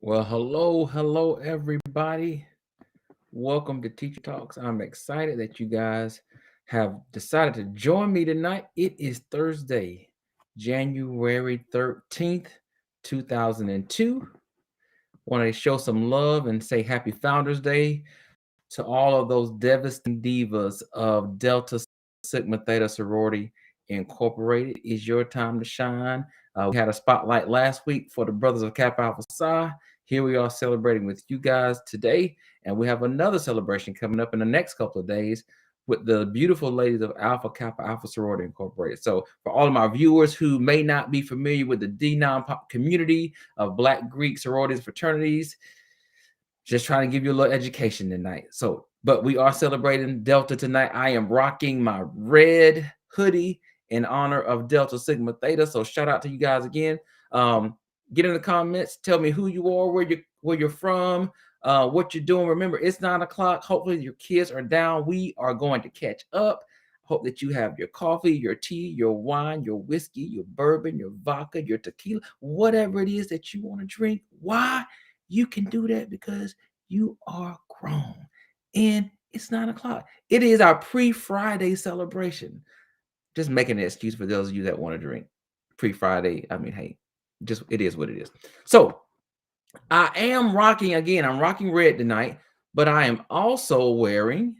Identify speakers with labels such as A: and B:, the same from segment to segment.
A: Well, hello, everybody. Welcome to Teacher Talks. I'm excited that you guys have decided to join me tonight. It is Thursday, January 13th, 2002. Want to show some love and say happy Founders Day to all of those devastating divas of Delta Sigma Theta Sorority Incorporated. It's your time to shine. We had a spotlight last week for the Brothers of Kappa Alpha Psi. Here we are celebrating with you guys today, and we have another celebration coming up in the next couple of days with the beautiful ladies of Alpha Kappa Alpha Sorority Incorporated. So, for all of my viewers who may not be familiar with the D9 community of Black Greek sororities, fraternities, just trying to give you a little education tonight. So, but we are celebrating Delta tonight. I am rocking my red hoodie in honor of Delta Sigma Theta. So shout out to you guys again. Get in the comments. Tell me who you are, where you're from, what you're doing. Remember, it's 9 o'clock. Hopefully your kids are down. We are going to catch up. Hope that you have your coffee, your tea, your wine, your whiskey, your bourbon, your vodka, your tequila, whatever it is that you want to drink. Why? You can do that because you are grown and it's 9 o'clock. It is our pre-Friday celebration. Just making an excuse for those of you that want to drink pre-Friday. I mean, hey, just it is what it is. So I am rocking again. I'm rocking red tonight, but I am also wearing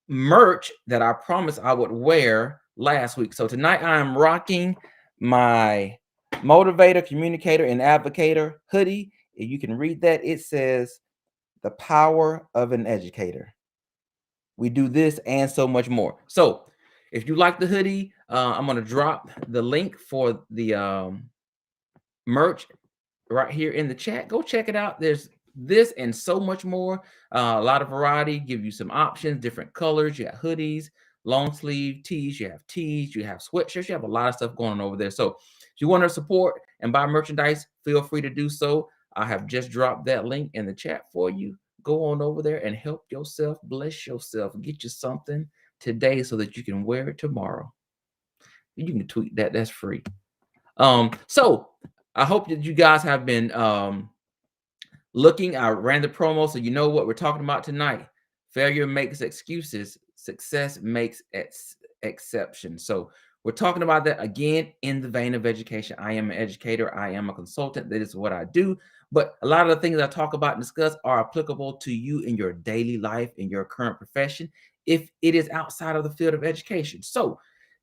A: merch that I promised I would wear last week. So tonight I am rocking my motivator, communicator, and advocator hoodie. If you can read that, it says the power of an educator. We do this and so much more. So if you like the hoodie, I'm going to drop the link for the merch right here in the chat. Go check it out. There's this and so much more. A lot of variety, give you some options, different colors. You have hoodies, long sleeve tees, you have sweatshirts, you have a lot of stuff going on over there. So if you want to support and buy merchandise, feel free to do so. I have just dropped that link in the chat for you. Go on over there and help yourself, bless yourself, get you something today so that you can wear it tomorrow. You can tweet that, that's free. So I hope that you guys have been looking. I ran the promo, so you know what we're talking about tonight. Failure makes excuses, success makes exceptions. So we're talking about that again in the vein of education. I am an educator, I am a consultant. That is what I do. But a lot of the things I talk about and discuss are applicable to you in your daily life, in your current profession, if it is outside of the field of education. So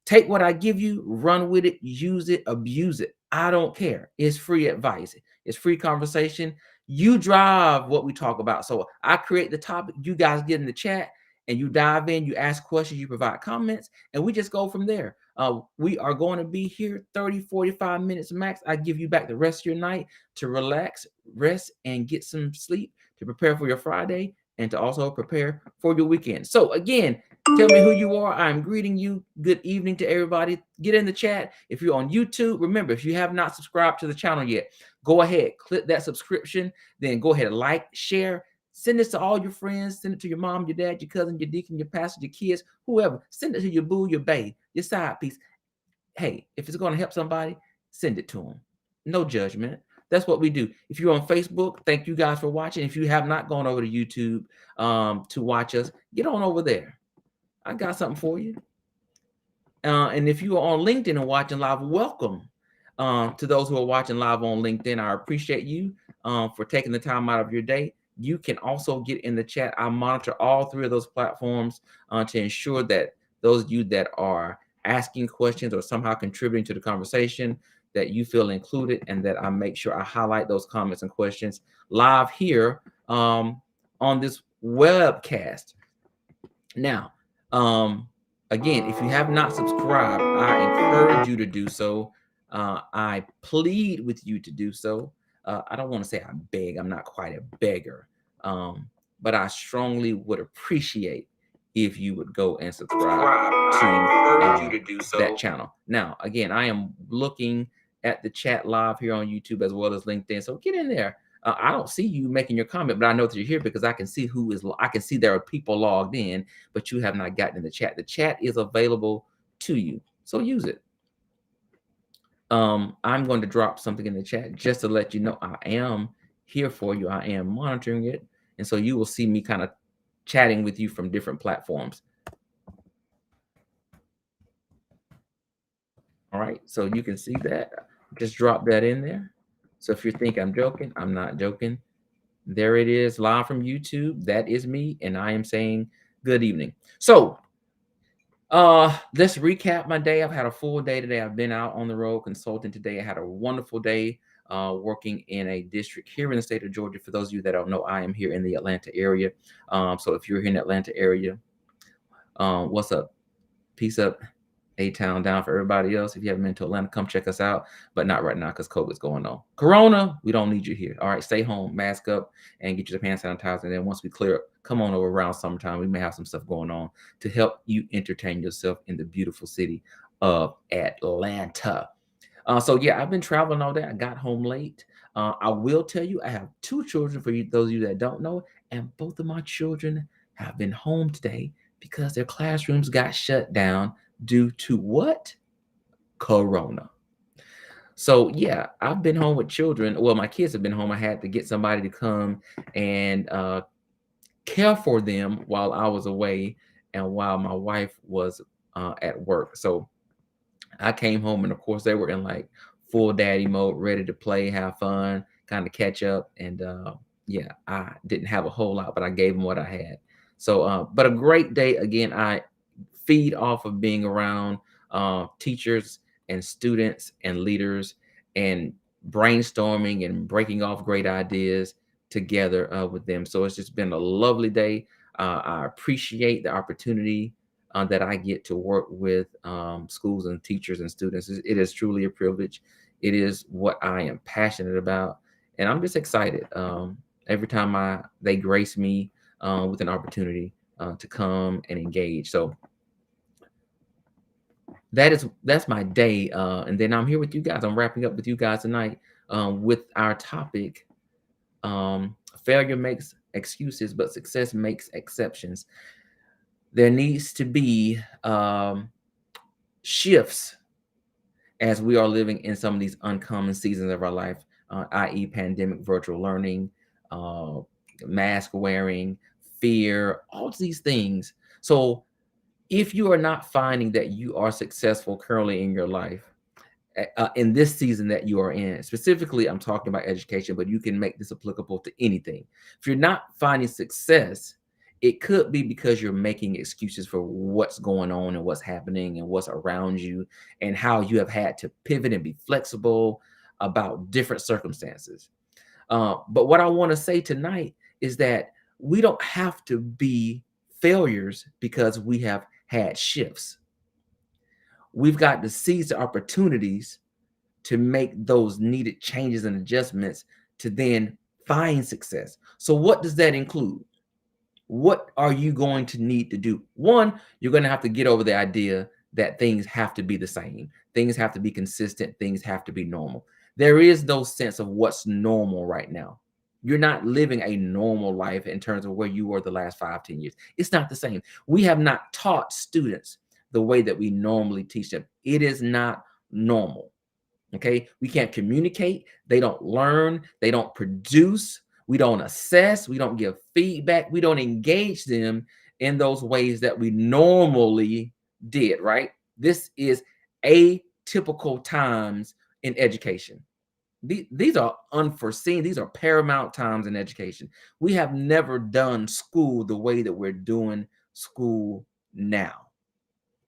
A: take what I give you, run with it, use it, abuse it. I don't care. It's free advice, it's free conversation. You drive what we talk about. So I create the topic, you guys get in the chat and you dive in, you ask questions, you provide comments, and we just go from there. We are going to be here 30, 45 minutes max. I give you back the rest of your night to relax, rest, and get some sleep to prepare for your Friday and to also prepare for your weekend. So again, tell me who you are. I'm greeting you. Good evening to everybody. Get in the chat. If you're on YouTube, remember, if you have not subscribed to the channel yet, go ahead, click that subscription, then go ahead and like, share, send this to all your friends, send it to your mom, your dad, your cousin, your deacon, your pastor, your kids, whoever. Send it to your boo, your bae, your side piece. Hey, if it's going to help somebody, send it to them. No judgment. That's what we do. If you're on Facebook, thank you guys for watching. If you have not gone over to YouTube to watch us, get on over there. I got something for you. And if you are on LinkedIn and watching live, welcome to those who are watching live on LinkedIn. I appreciate you for taking the time out of your day. You can also get in the chat. I monitor all three of those platforms to ensure that those of you that are asking questions or somehow contributing to the conversation, that you feel included, and that I make sure I highlight those comments and questions live here on this webcast. Now, again, if you have not subscribed, I encourage you to do so. I plead with you to do so. I don't want to say I beg, I'm not quite a beggar, but I strongly would appreciate if you would go and subscribe to that channel. Now, again, I am looking at the chat live here on YouTube as well as LinkedIn, so get in there. I don't see you making your comment, but I know that you're here because I can see I can see there are people logged in, but you have not gotten in the chat. The chat is available to you, so use it. I'm going to drop something in the chat just to let you know I am here for you. I am monitoring it. And so you will see me kind of chatting with you from different platforms. All right. So you can see that. Just drop that in there. So if you think I'm joking, I'm not joking. There it is, live from YouTube. That is me. And I am saying good evening. So let's recap my day. I've had a full day today. I've been out on the road consulting today. I had a wonderful day working in a district here in the state of Georgia. For those of you that don't know, I am here in the Atlanta area. So if you're here in the Atlanta area, what's up? Peace up. A-Town down for everybody else. If you haven't been to Atlanta, come check us out, but not right now because COVID's going on. Corona, we don't need you here. All right, stay home, mask up, and get your hand sanitizer. And then once we clear up, come on over around summertime. We may have some stuff going on to help you entertain yourself in the beautiful city of Atlanta. So yeah, I've been traveling all day. I got home late. I will tell you, I have two children for you, those of you that don't know, and both of my children have been home today because their classrooms got shut down due to what? Corona. So yeah, I've been home with children. Well, my kids have been home. I had to get somebody to come and care for them while I was away and while my wife was at work. So I came home and of course they were in like full daddy mode, ready to play, have fun, kind of catch up. And yeah, I didn't have a whole lot, but I gave them what I had. So, but a great day again. I feed off of being around teachers and students and leaders and brainstorming and breaking off great ideas together with them. So it's just been a lovely day. I appreciate the opportunity that I get to work with schools and teachers and students. It is truly a privilege. It is what I am passionate about, and I'm just excited every time they grace me with an opportunity to come and engage. So that's my day, and then I'm here with you guys. I'm wrapping up with you guys tonight with our topic: failure makes excuses, but success makes exceptions. There needs to be shifts as we are living in some of these uncommon seasons of our life, i.e., pandemic, virtual learning, uh, mask wearing, fear, all these things. So, if you are not finding that you are successful currently in your life, in this season that you are in, specifically, I'm talking about education, but you can make this applicable to anything. If you're not finding success, it could be because you're making excuses for what's going on and what's happening and what's around you and how you have had to pivot and be flexible about different circumstances. But what I want to say tonight is that we don't have to be failures because we have had shifts. We've got to seize the opportunities to make those needed changes and adjustments to then find success. So, what does that include? What are you going to need to do? One, you're going to have to get over the idea that things have to be the same, things have to be consistent, things have to be normal. There is no sense of what's normal right now. You're not living a normal life in terms of where you were the last 5, 10 years. It's not the same. We have not taught students the way that we normally teach them. It is not normal. Okay. We can't communicate. They don't learn. They don't produce. We don't assess. We don't give feedback. We don't engage them in those ways that we normally did, right? This is atypical times in education. These are unforeseen. These are paramount times in education. We have never done school the way that we're doing school now.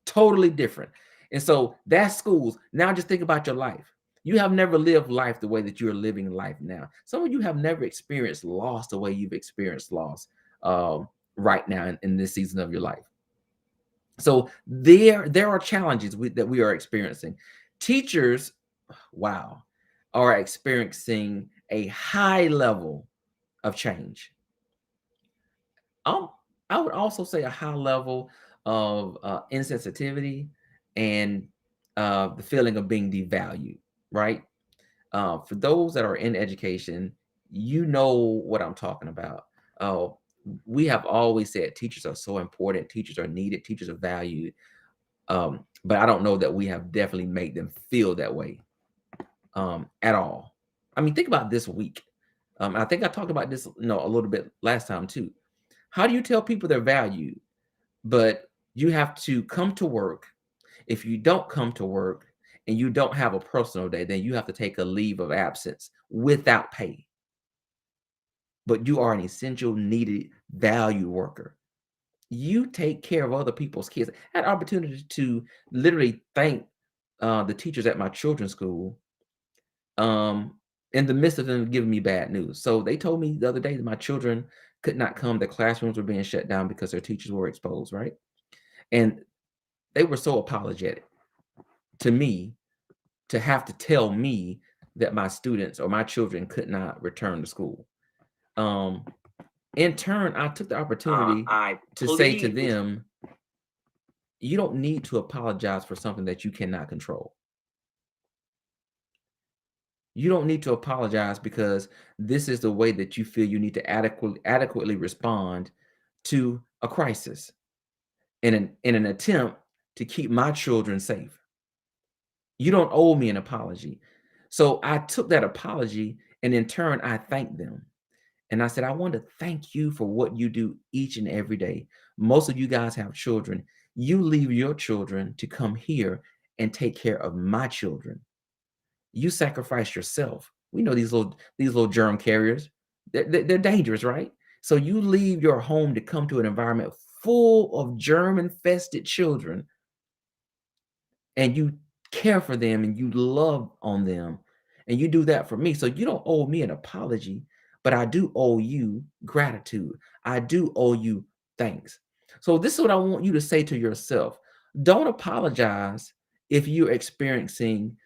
A: Totally different. And so that's schools. Now just think about your life. You have never lived life the way that you're living life now. Some of you have never experienced loss the way you've experienced loss right now in this season of your life. So there are challenges that we are experiencing. Teachers, wow, are experiencing a high level of change. Um, I would also say a high level of insensitivity and the feeling of being devalued, right? For those that are in education, you know what I'm talking about. Uh, we have always said teachers are so important, teachers are needed, teachers are valued. But I don't know that we have definitely made them feel that way. at all. I mean, think about this week. I think I talked about this, a little bit last time too. How do you tell people they're valued, but you have to come to work? If you don't come to work and you don't have a personal day, then you have to take a leave of absence without pay. But you are an essential, needed, valued worker. You take care of other people's kids. I had opportunity to literally thank the teachers at my children's school um, in the midst of them giving me bad news. So they told me the other day that my children could not come. The classrooms were being shut down because their teachers were exposed, right? And they were so apologetic to me to have to tell me that my students or my children could not return to school. Um, in turn, I took the opportunity
B: I
A: to say to
B: plead with
A: them, you don't need to apologize for something that you cannot control. You don't need to apologize because this is the way that you feel you need to adequately respond to a crisis in an attempt to keep my children safe. You don't owe me an apology. So I took that apology and in turn I thanked them. And I said, I want to thank you for what you do each and every day. Most of you guys have children. You leave your children to come here and take care of my children. You sacrifice yourself. We know these little germ carriers. They're dangerous, right? So you leave your home to come to an environment full of germ infested children and you care for them and you love on them and you do that for me. So you don't owe me an apology, but I do owe you gratitude. I do owe you thanks. So this is what I want you to say to yourself. Don't apologize if you're experiencing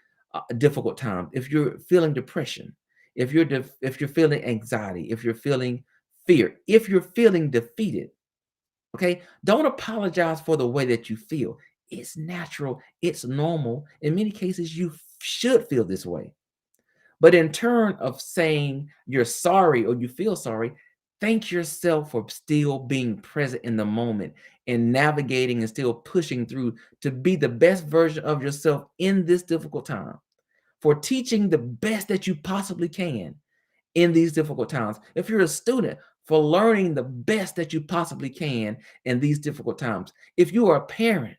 A: a difficult time, if you're feeling depression, if you're feeling anxiety, if you're feeling fear, if you're feeling defeated. Okay? Don't apologize for the way that you feel. It's natural, it's normal. In many cases, you should feel this way. But in turn of saying you're sorry or you feel sorry, thank yourself for still being present in the moment and navigating and still pushing through to be the best version of yourself in this difficult time, for teaching the best that you possibly can in these difficult times. If you're a student, for learning the best that you possibly can in these difficult times. If you are a parent,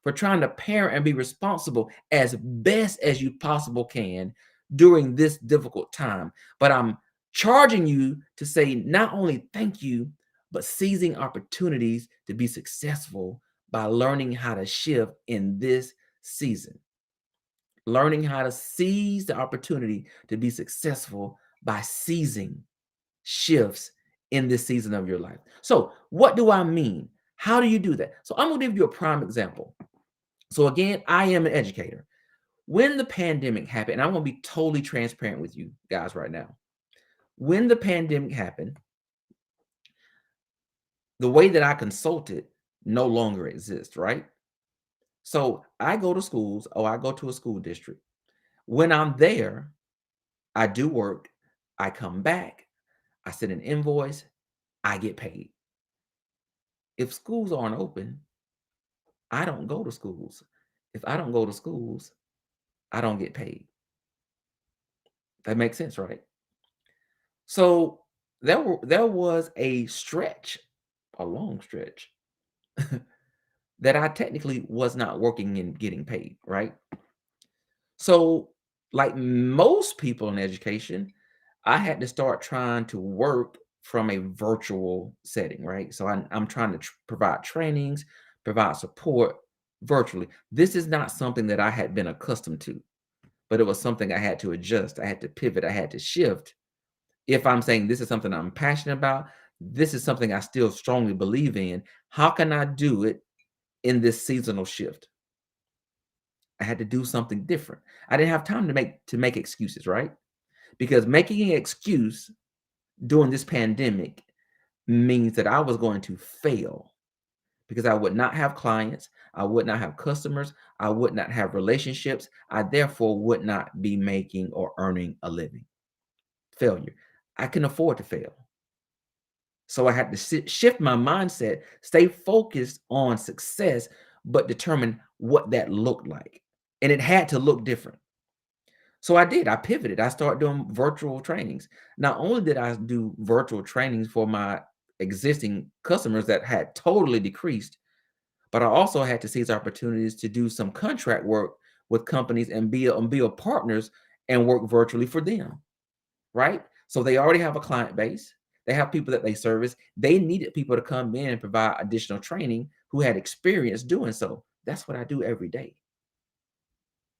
A: for trying to parent and be responsible as best as you possible can during this difficult time. But I'm charging you to say not only thank you, but seizing opportunities to be successful by learning how to shift in this season. Learning how to seize the opportunity to be successful by seizing shifts in this season of your life. So, what do I mean? How do you do that? So, I'm going to give you a prime example. So, again, I am an educator. When the pandemic happened, and I want to be totally transparent with you guys right now. When the pandemic happened, the way that I consulted no longer exists, right? So, I go to schools, or I go to a school district. When I'm there, I do work, I come back, I send an invoice, I get paid. If schools aren't open, I don't go to schools. If I don't go to schools, I don't get paid. That makes sense, right? So there was a stretch, a long stretch, that I technically was not working and getting paid, right? So, like most people in education, I had to start trying to work from a virtual setting, right? So I'm trying to provide trainings, provide support virtually. This is not something that I had been accustomed to, but it was something I had to adjust. I had to pivot. I had to shift. If I'm saying this is something I'm passionate about, this is something I still strongly believe in. How can I do it in this seasonal shift? I had to do something different. I didn't have time to make excuses, right? Because making an excuse during this pandemic means that I was going to fail because I would not have clients, I would not have customers, I would not have relationships. I therefore would not be making or earning a living. Failure. I can afford to fail. So I had to shift my mindset, stay focused on success, but determine what that looked like. And it had to look different. So I did. I pivoted. I started doing virtual trainings. Not only did I do virtual trainings for my existing customers that had totally decreased, but I also had to seize opportunities to do some contract work with companies and build partners and work virtually for them, right? So they already have a client base. They have people that they service. They needed people to come in and provide additional training who had experience doing so. That's what I do every day.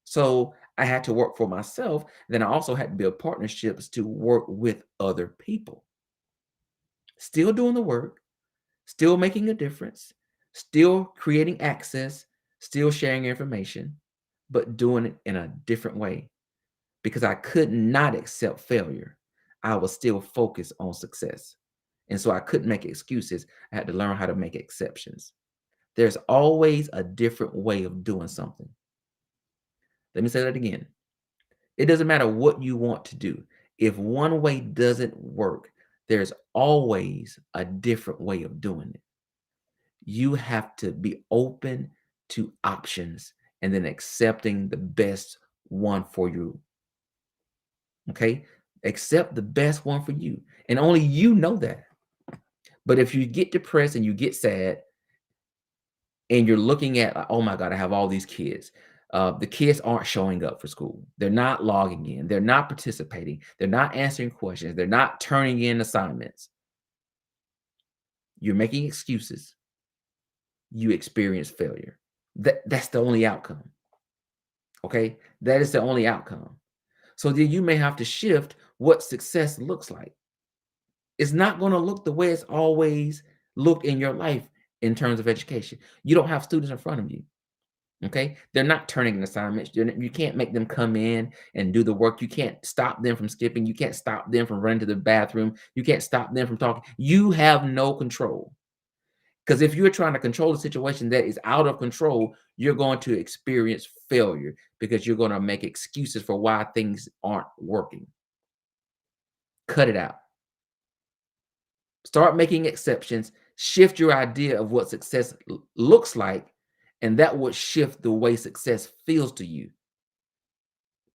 A: So I had to work for myself. Then I also had to build partnerships to work with other people. Still doing the work, still making a difference, still creating access, still sharing information, but doing it in a different way because I could not accept failure. I was still focused on success. And so I couldn't make excuses. I had to learn how to make exceptions. There's always a different way of doing something. Let me say that again. It doesn't matter what you want to do. If one way doesn't work, there's always a different way of doing it. You have to be open to options and then accepting the best one for you. Okay? Accept the best one for you. And only you know that. But if you get depressed and you get sad and you're looking at, like, oh my God, I have all these kids. The kids aren't showing up for school. They're not logging in. They're not participating. They're not answering questions. They're not turning in assignments. You're making excuses. You experience failure. That's the only outcome. Okay? That is the only outcome. So then you may have to shift what success looks like. It's not going to look the way it's always looked in your life in terms of education. You don't have students in front of you. Okay, they're not turning in assignments. You can't make them come in and do the work. You can't stop them from skipping. You can't stop them from running to the bathroom. You can't stop them from talking. You have no control. Because if you're trying to control a situation that is out of control, you're going to experience failure because you're going to make excuses for why things aren't working. Cut it out. Start making exceptions. Shift your idea of what success looks like, and that would shift the way success feels to you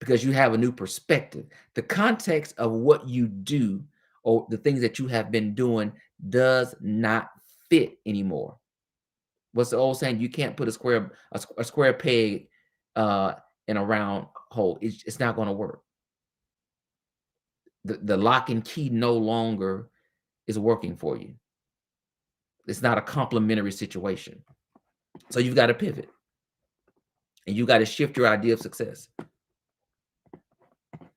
A: because you have a new perspective. The context of what you do or the things that you have been doing does not fit anymore. What's the old saying? You can't put a square peg in a round hole. It's not going to work. The lock and key no longer is working for you. It's not a complementary situation. So you've got to pivot and you got to shift your idea of success.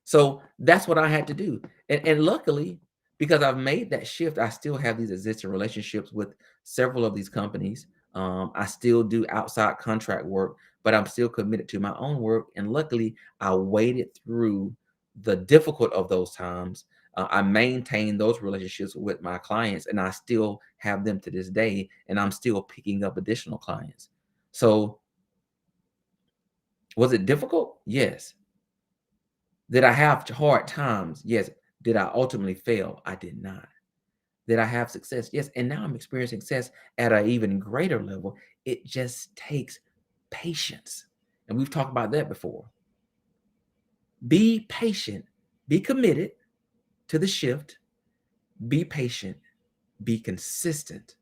A: So that's what I had to do. And luckily, because I've made that shift, I still have these existing relationships with several of these companies. I still do outside contract work, but I'm still committed to my own work. And luckily, I waded through the difficult of those times. I maintained those relationships with my clients, and I still have them to this day. And I'm still picking up additional clients. So, was it difficult? Yes. Did I have hard times? Yes. Did I ultimately fail? I did not. Did I have success? Yes. And now I'm experiencing success at an even greater level. It just takes patience. And we've talked about that before. Be patient, be committed to the shift, be patient, be consistent,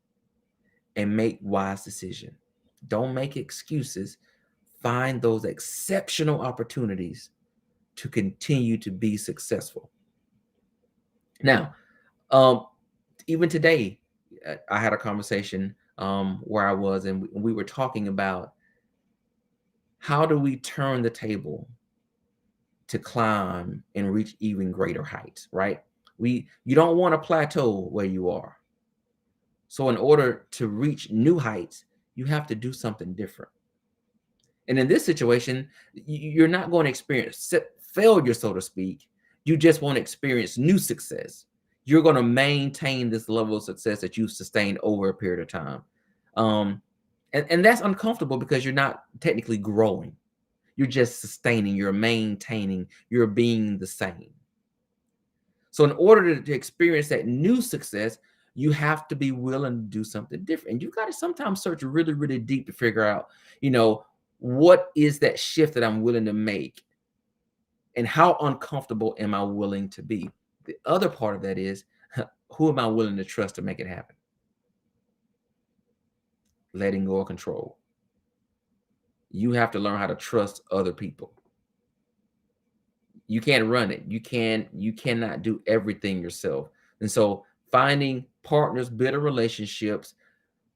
A: and make wise decisions. Don't make excuses. Find those exceptional opportunities to continue to be successful. Now, even today, I had a conversation where I was, and we were talking about how do we turn the table to climb and reach even greater heights, right? You don't want to plateau where you are. So in order to reach new heights, you have to do something different. And in this situation, you're not going to experience failure, so to speak. You just want to experience new success. You're going to maintain this level of success that you've sustained over a period of time. And that's uncomfortable because you're not technically growing. You're just sustaining, you're maintaining, you're being the same. So in order to experience that new success, you have to be willing to do something different. And you got to sometimes search really, really deep to figure out, what is that shift that I'm willing to make And how uncomfortable am I willing to be? The other part of that is, who am I willing to trust to make it happen? Letting go of control. You have to learn how to trust other people. You can't run it. You cannot do everything yourself. And so finding partners, better relationships,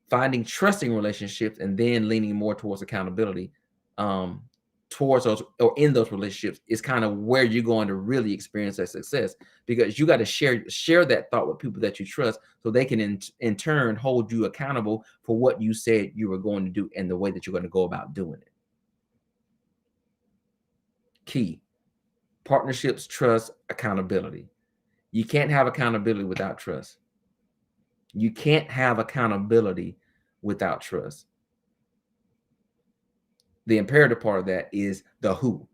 A: finding trusting relationships, and then leaning more towards accountability, um, towards those or in those relationships is kind of where you're going to really experience that success, because you got to share that thought with people that you trust, so they can in turn hold you accountable for what you said you were going to do and the way that you're going to go about doing it. Key: partnerships, trust, accountability. You can't have accountability without trust. You can't have accountability without trust. The imperative part of that is the who.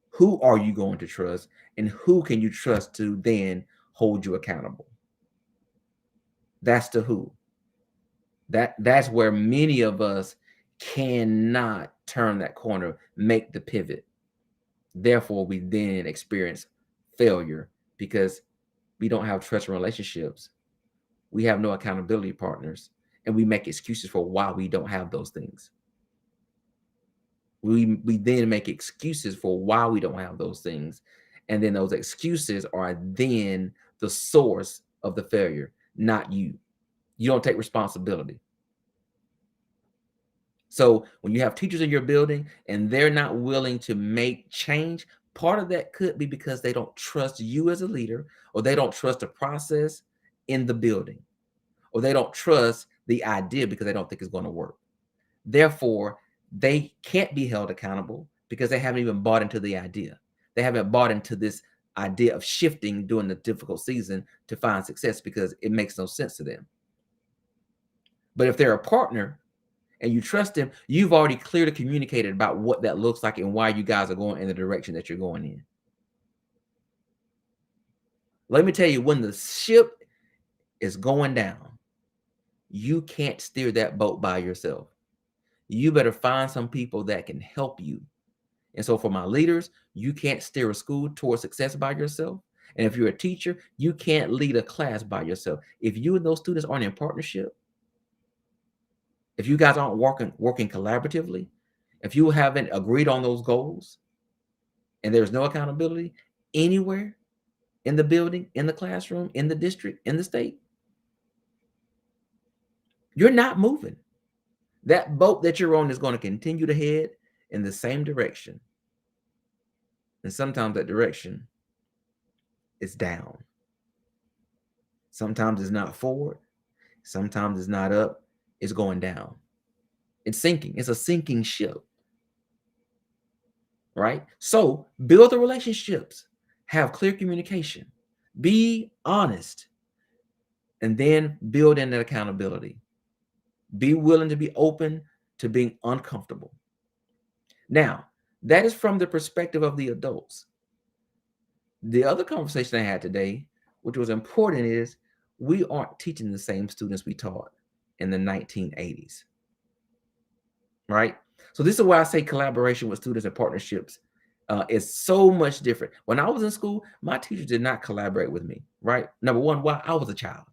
A: Who are you going to trust, and who can you trust to then hold you accountable? That's the who. That's where many of us cannot turn that corner, make the pivot. Therefore, we then experience failure because we don't have trust in relationships. We have no accountability partners, and we make excuses for why we don't have those things. We then make excuses for why we don't have those things, and then those excuses are then the source of the failure, not you. You don't take responsibility. So when you have teachers in your building and they're not willing to make change, part of that could be because they don't trust you as a leader, or they don't trust the process in the building, or they don't trust the idea because they don't think it's going to work. Therefore, they can't be held accountable because they haven't even bought into the idea. They haven't bought into this idea of shifting during the difficult season to find success, because it makes no sense to them. But if they're a partner and you trust them, you've already clearly communicated about what that looks like and why you guys are going in the direction that you're going in. Let me tell you, when the ship is going down, you can't steer that boat by yourself. You better find some people that can help you. And so for my leaders, you can't steer a school towards success by yourself. And if you're a teacher, you can't lead a class by yourself. If you and those students aren't in partnership, if you guys aren't working collaboratively, if you haven't agreed on those goals, and there's no accountability anywhere in the building, in the classroom, in the district, in the state, you're not moving. That boat that you're on is going to continue to head in the same direction. And sometimes that direction is down. Sometimes it's not forward. Sometimes it's not up. It's going down. It's sinking. It's a sinking ship. Right? So build the relationships. Have clear communication. Be honest. And then build in that accountability. Be willing to be open to being uncomfortable. Now, that is from the perspective of the adults. The other conversation I had today, which was important, is we aren't teaching the same students we taught in the 1980s, right? So this is why I say collaboration with students and partnerships is so much different. When I was in school, my teachers did not collaborate with me, right? Number one, why? I was a child.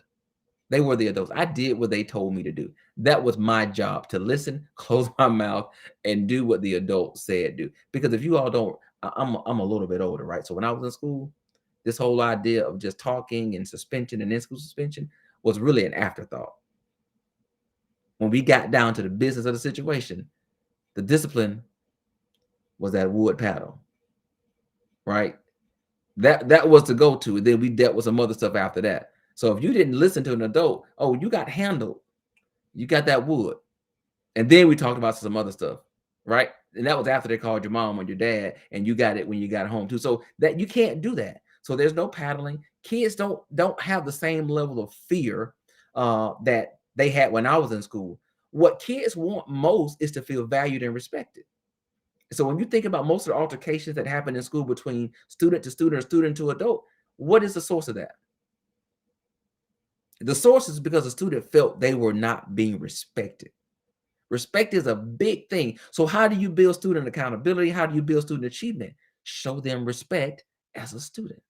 A: They were the adults. I did what they told me to do. That was my job, to listen, close my mouth, and do what the adults said do. Because if you all don't, I'm a little bit older, right? So when I was in school, this whole idea of just talking and suspension and in-school suspension was really an afterthought. When we got down to the business of the situation, the discipline was that wood paddle, right? That was the go-to. Then we dealt with some other stuff after that. So if you didn't listen to an adult, oh, you got handled. You got that wood. And then we talked about some other stuff, right? And that was after they called your mom or your dad, and you got it when you got home too. So that you can't do that. So there's no paddling. Kids don't have the same level of fear that they had when I was in school. What kids want most is to feel valued and respected. So when you think about most of the altercations that happen in school between student to student or student to adult, what is the source of that? The source is because the student felt they were not being respected. Respect is a big thing. So how do you build student accountability? How do you build student achievement? Show them respect as a student.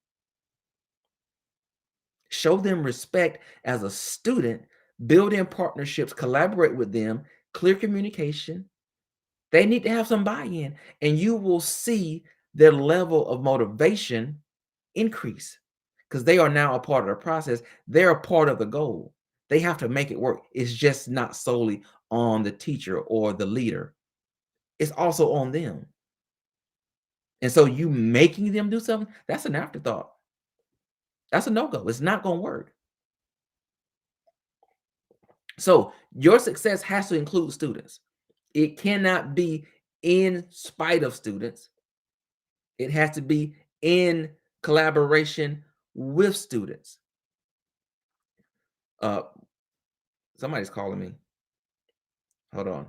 A: Show them respect as a student, build in partnerships, collaborate with them, clear communication. They need to have some buy-in, and you will see their level of motivation increase because they are now a part of the process. They're a part of the goal. They have to make it work. It's just not solely on the teacher or the leader. It's also on them. And so you making them do something, that's an afterthought. That's a no-go. It's not going to work. So your success has to include students. It cannot be in spite of students. It has to be in collaboration with students. Uh, Somebody's calling me. Hold on.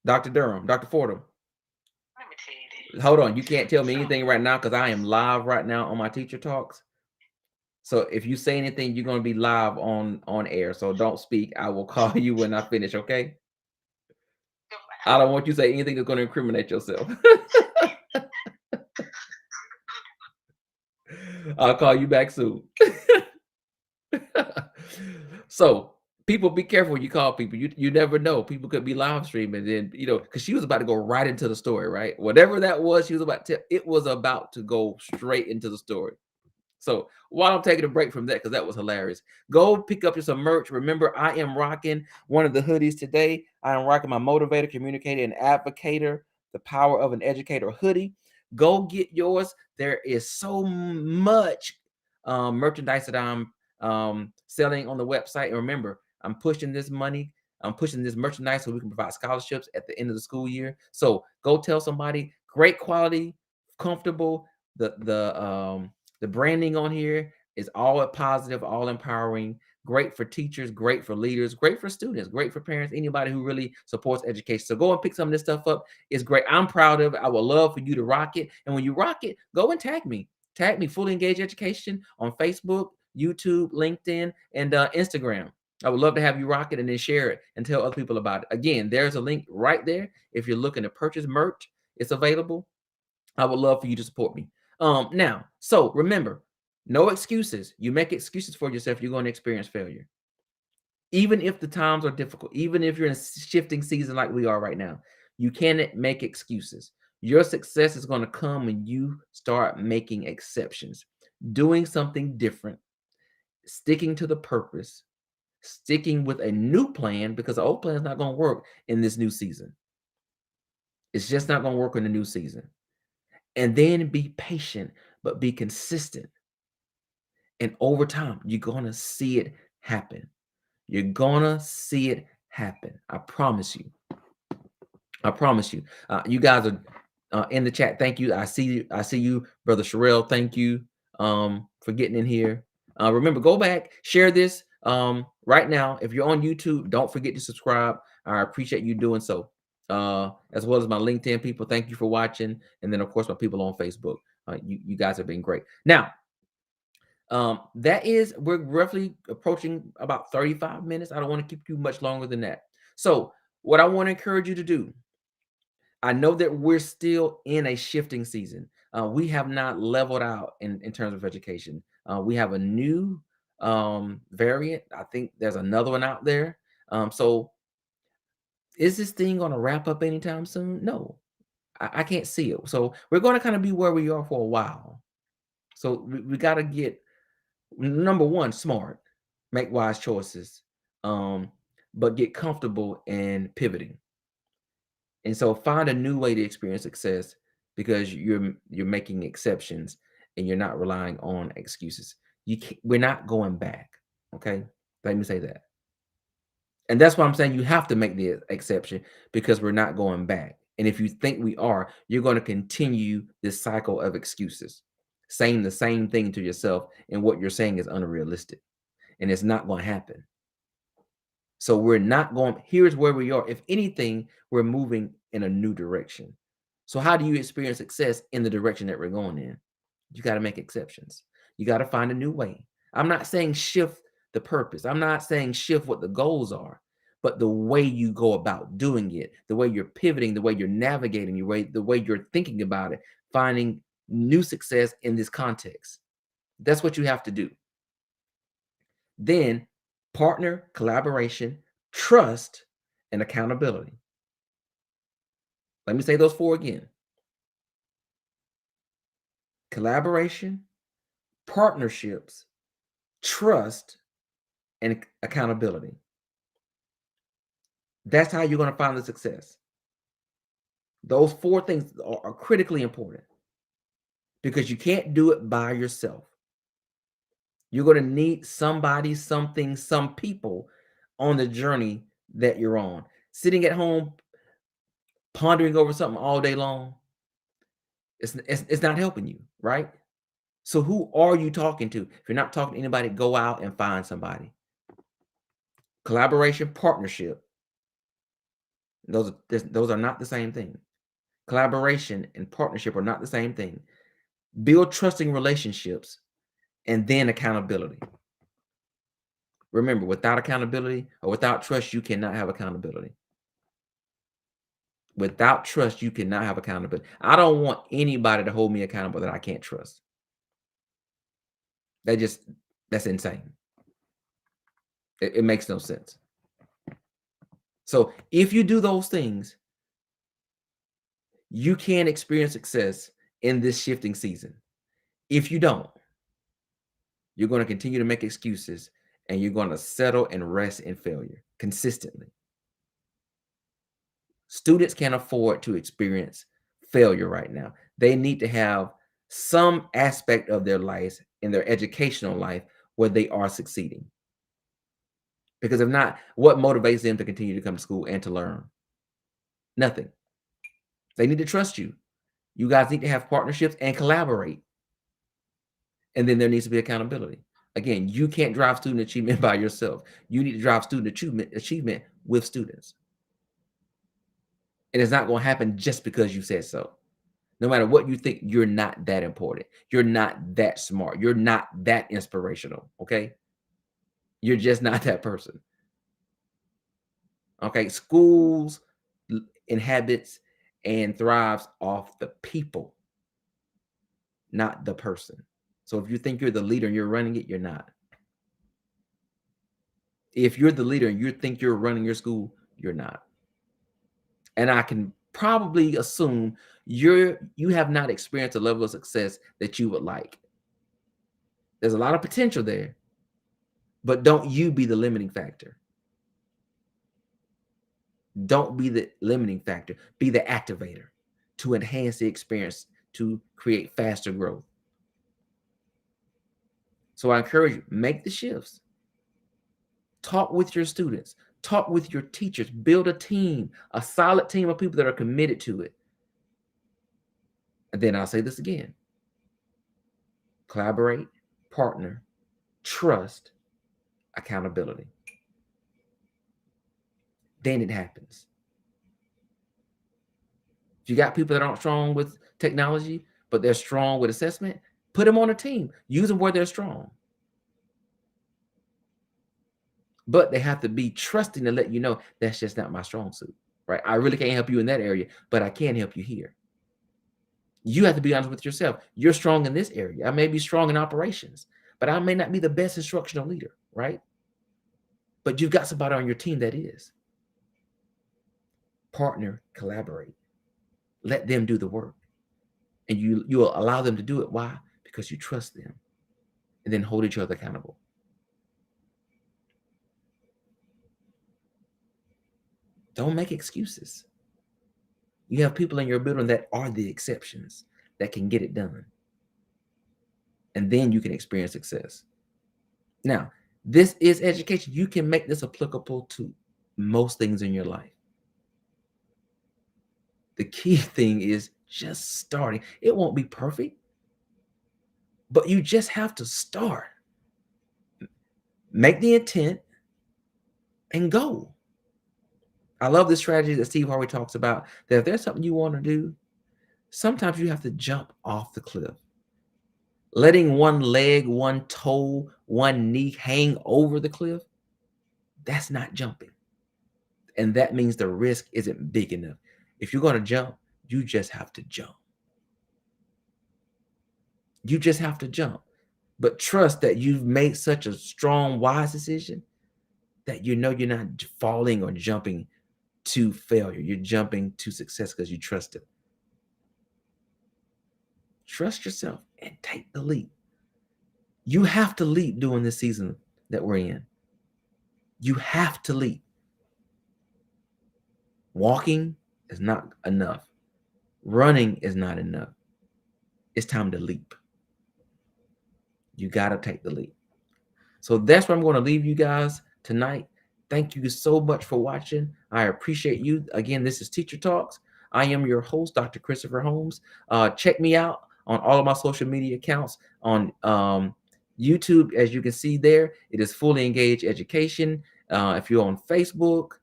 A: Dr. Durham, Dr. Fordham.
B: Let me tell you this.
A: Hold on. You can't tell me anything right now because I am live right now on my teacher talks. So if you say anything, you're going to be live on air. So don't speak. I will call you when I finish, okay? I don't want you to say anything that's going to incriminate yourself. I'll call you back soon. So people, be careful when you call people. You never know. People could be live streaming, and because she was about to go right into the story, right? Whatever that was, she was about to. It was about to go straight into the story. So while I'm taking a break from that, because that was hilarious, go pick up some merch. Remember, I am rocking one of the hoodies today. I am rocking my Motivator, Communicator, and Advocator, the Power of an Educator hoodie. Go get yours. There is so much merchandise that I'm selling on the website. And remember, I'm pushing this money. I'm pushing this merchandise so we can provide scholarships at the end of the school year. So go tell somebody. Great quality, comfortable. The branding on here is all positive, all empowering, great for teachers, great for leaders, great for students, great for parents, anybody who really supports education. So go and pick some of this stuff up. It's great. I'm proud of it. I would love for you to rock it. And when you rock it, go and tag me. Tag me, Fully Engaged Education, on Facebook, YouTube, LinkedIn, and Instagram. I would love to have you rock it and then share it and tell other people about it. Again, there's a link right there. If you're looking to purchase merch, it's available. I would love for you to support me. Now, so remember, no excuses. You make excuses for yourself, you're going to experience failure. Even if the times are difficult, even if you're in a shifting season like we are right now, you cannot make excuses. Your success is going to come when you start making exceptions, doing something different, sticking to the purpose, sticking with a new plan, because the old plan is not going to work in this new season. It's just not going to work in the new season. And then be patient, but be consistent. And over time, you're going to see it happen. You're going to see it happen. I promise you. I promise you. You guys are in the chat. Thank you. I see you, Brother Sherelle. Thank you for getting in here. Remember, go back, share this right now. If you're on YouTube, don't forget to subscribe. I appreciate you doing so. As well as my LinkedIn people. Thank you for watching. And then, of course, my people on Facebook. You guys have been great. Now, we're roughly approaching about 35 minutes. I don't want to keep you much longer than that. So what I want to encourage you to do, I know that we're still in a shifting season. We have not leveled out in terms of education. We have a new variant. I think there's another one out there. So is this thing going to wrap up anytime soon? No, I can't see it. So we're going to kind of be where we are for a while. So we got to get, number one, smart, make wise choices, but get comfortable in pivoting. And so find a new way to experience success, because you're making exceptions and you're not relying on excuses. We're not going back. Okay, let me say that. And that's why I'm saying you have to make the exception, because we're not going back. And if you think we are, you're going to continue this cycle of excuses, saying the same thing to yourself, and what you're saying is unrealistic, and it's not going to happen. So we're not going, here's where we are. If anything, we're moving in a new direction. So how do you experience success in the direction that we're going in? You got to make exceptions. You got to find a new way. I'm not saying shift the purpose. I'm not saying shift what the goals are, but the way you go about doing it, the way you're pivoting, the way you're navigating, the way you're thinking about it. finding new success in this context. That's what you have to do. Then partner, collaboration, trust, and accountability. Let me say those four again: collaboration, partnerships, trust, and accountability. That's how you're going to find the success. Those four things are critically important because you can't do it by yourself. You're going to need somebody, something, some people on the journey that you're on. Sitting at home, pondering over something all day long, it's not helping you, right? So who are you talking to? If you're not talking to anybody, go out and find somebody. Collaboration, partnership. Those are not the same thing. Collaboration and partnership are not the same thing. Build trusting relationships and then accountability. Remember, without accountability or without trust, you cannot have accountability. Without trust, you cannot have accountability. I don't want anybody to hold me accountable that I can't trust. That's insane. It makes no sense. So if you do those things, you can experience success in this shifting season. If you don't, you're going to continue to make excuses and you're going to settle and rest in failure consistently. Students can't afford to experience failure right now. They need to have some aspect of their lives in their educational life where they are succeeding. Because if not, what motivates them to continue to come to school and to learn? Nothing. They need to trust you. You guys need to have partnerships and collaborate. And then there needs to be accountability. Again, you can't drive student achievement by yourself. You need to drive student achievement with students. And it's not going to happen just because you said so. No matter what you think, you're not that important. You're not that smart. You're not that inspirational. Okay. You're just not that person. Okay. Schools inhabits and thrives off the people, not the person. So if you think you're the leader and you're running it, you're not. If you're the leader and you think you're running your school, you're not. And I can probably assume you have not experienced a level of success that you would like. There's a lot of potential there, but don't you be the limiting factor. Don't be the limiting factor. Be the activator to enhance the experience, to create faster growth. So I encourage you, make the shifts. Talk with your students. Talk with your teachers. Build a team, a solid team of people that are committed to it. And then I'll say this again. Collaborate, partner, trust, accountability. Then it happens. If you got people that aren't strong with technology, but they're strong with assessment, put them on a team. Use them where they're strong. But they have to be trusting to let you know that's just not my strong suit, right? I really can't help you in that area, but I can help you here. You have to be honest with yourself. You're strong in this area. I may be strong in operations, but I may not be the best instructional leader, right? But you've got somebody on your team that is. Partner, collaborate. Let them do the work. And you will allow them to do it. Why? Because you trust them. And then hold each other accountable. Don't make excuses. You have people in your building that are the exceptions that can get it done. And then you can experience success. Now, this is education. You can make this applicable to most things in your life. The key thing is just starting. It won't be perfect, but you just have to start. Make the intent and go. I love this strategy that Steve Harvey talks about, that if there's something you want to do, sometimes you have to jump off the cliff. Letting one leg, one toe, one knee hang over the cliff, that's not jumping. And that means the risk isn't big enough. If you're going to jump, you just have to jump. You just have to jump. But trust that you've made such a strong, wise decision that you know you're not falling or jumping to failure. You're jumping to success because you trust it. Trust yourself and take the leap. You have to leap during this season that we're in. You have to leap. Walking is not enough. Running is not enough. It's time to leap. You got to take the leap. So that's where I'm going to leave you guys tonight. Thank you so much for watching. I appreciate you. Again, this is Teacher Talks. I am your host, Dr. Christopher Holmes. Check me out on all of my social media accounts on YouTube. As you can see there, it is Fully Engaged Education. If you're on Facebook,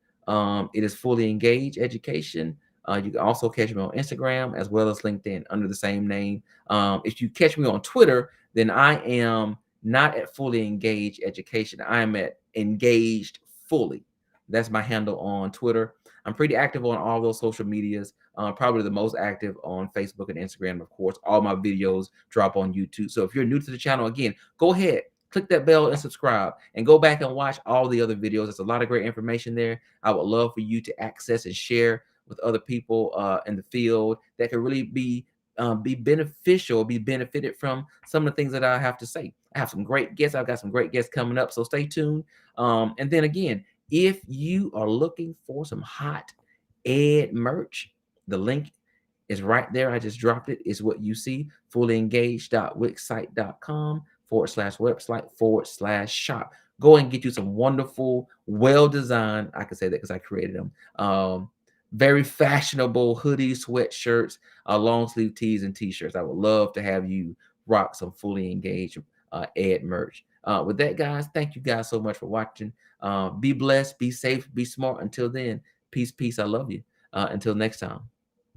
A: it is Fully Engaged Education. You can also catch me on Instagram as well as LinkedIn under the same name. If you catch me on Twitter, then I am not at Fully Engaged Education. I am at Engaged Fully. That's my handle on Twitter. I'm pretty active on all those social medias. Probably the most active on Facebook and Instagram, of course. All my videos drop on YouTube. So if you're new to the channel, again, go ahead, click that bell and subscribe, and go back and watch all the other videos. There's a lot of great information there. I would love for you to access and share with other people in the field that could really be beneficial, be benefited from some of the things that I have to say. I have some great guests. I've got some great guests coming up, so stay tuned. And then again, if you are looking for some hot ed merch, the link is right there. I just dropped it. Is what you see, fullyengaged.wixsite.com/website/shop. Go and get you some wonderful, well-designed, I can say that because I created them, very fashionable hoodies, sweatshirts, long sleeve tees and t-shirts. I would love to have you rock some Fully Engaged ed merch. With that, guys, thank you guys so much for watching. Be blessed, be safe, be smart. Until then, peace, peace. I love you. Until next time.